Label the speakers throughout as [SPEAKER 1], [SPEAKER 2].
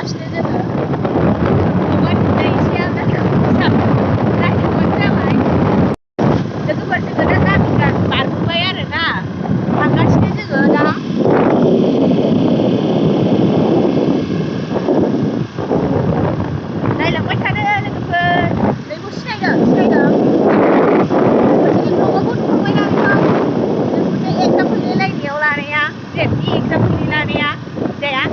[SPEAKER 1] थांगासिनो जोङो गुवाहाटिनिफ्राय एसे आलदा जाहैबाय जाबाय लोगोफोर जोङो दा गामिफ्रा बारबोबाय आरोना थांगासिनो जोङो दा नायलांबाय थादो लोगोफोर नोंखौ सिनायदों जोंनि ब्लगावबो नुखांबायना नोंथां जोंखौजे एगजामपोल लिरलायनायाव लानाया जेटनि एगजामपोल लिरलानाया जाया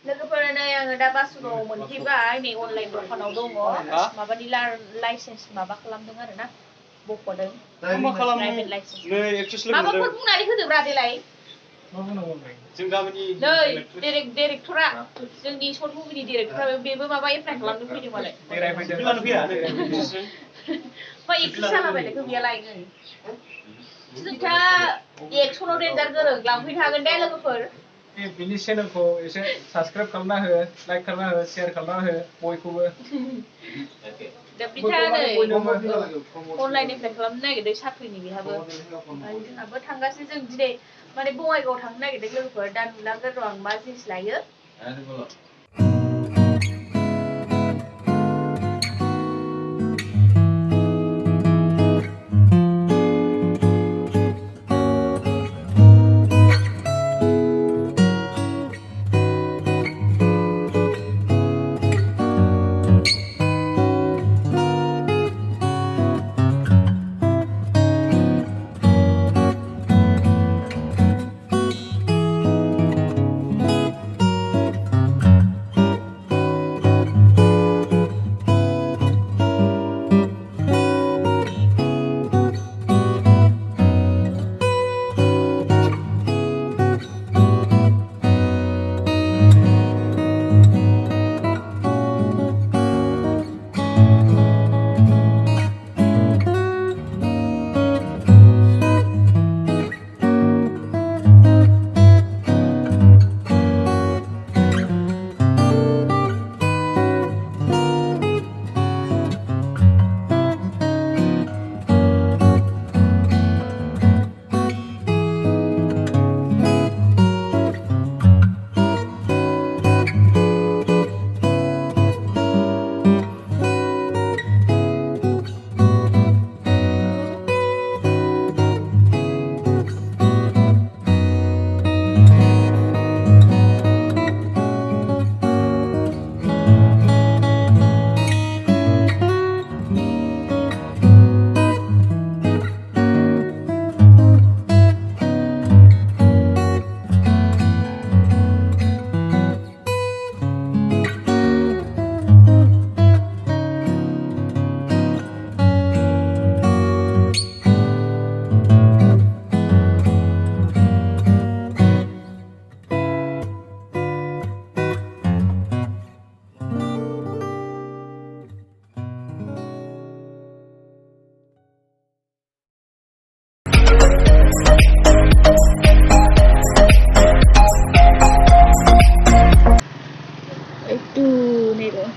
[SPEAKER 1] लोगोफोर नै आङो दा बासुगाव मोनफैबाय नै अनलाइन दखानाव दङ माबानि लाइसेन्स माबा खालामदों आरोना बख'दों प्राइभेट लाइसेन्स माबाफोर बुंनानै होदोब्रा देलाय
[SPEAKER 2] जों गामिनि
[SPEAKER 1] नै डिरेक्टरा जोंनि सर्ट मुभिनि डिरेक्टरा बेबो माबा एप्लाइ खालामनो फैदों मालाय मा एक्ट्रेस जालाबायनायखौ बेयालाय जोंहा एक्सनाव देन्जार गोरों लांफैनो हागोन दे लोगोफोर
[SPEAKER 2] बिनि चेनेलखौ एसे साबस्क्राइब खालामना हो लाइक खालामना हो शेयार खालामना हो बयखौबो
[SPEAKER 1] दा बिथाङा नै अनलाइन एप्लाइ खालामनो नागिरदों साख्रिनि बेहाबो ओमफ्राय जोंहाबो थांगासिनो जों दिनै माने बङाइगावआव थांनो नागिरदों लोगोफोर दा नुलांगोन र' आं मा जिनिस लायो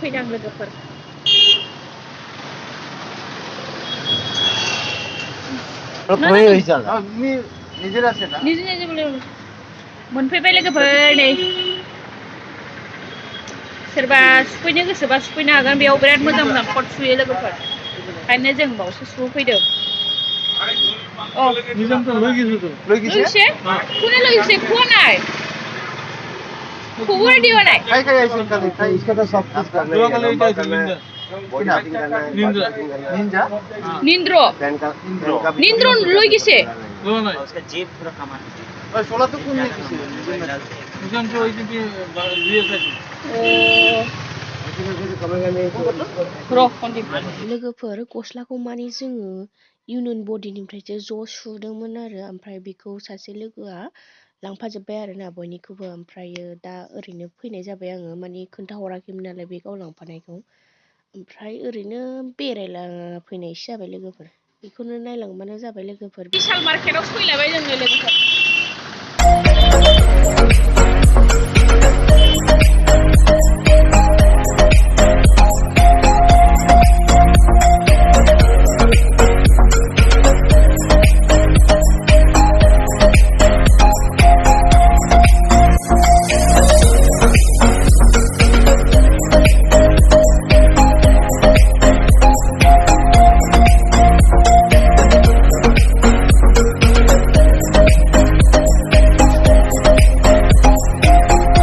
[SPEAKER 1] फैदां लोगोफोर मोनफैबाय लोगोफोर नै सोरबा सुफैनो गोसोबा सुफैनो हागोन बेयाव बिराद मोजां मोजां फट सुयो लोगोफोर ओंखायनो जों बावसो सुफैदों लगिसे खुआ नाय खबर दिया नाय
[SPEAKER 3] इसका तो सब कुछ करना है
[SPEAKER 1] निंद्रो लगिसे
[SPEAKER 3] उसका जेब पूरा कमा है सोला तो कौन नहीं किसी निजाम जो इसी की लिए
[SPEAKER 4] लोगोफोर गस्लाखौ माने जोङो इउनियन बडिनिफ्रायसो ज' सुदोंमोन आरो ओमफ्राय बेखौ सासे लोगोआ लांफाजोब्बाय आरोना बयनिखौबो ओमफ्रायो दा ओरैनो फैनाय जाबाय आङो माने खोन्थाहराखैमोन नालाय बे गाव लांफानायखौ ओमफ्राय ओरैनो बेरायला फैनायसो जाबाय लोगोफोर बेखौनो नायलांबानो जाबाय लोगोफोर
[SPEAKER 1] बिशाल मार्केटाव फैलायबाय जोङो लोगोफोर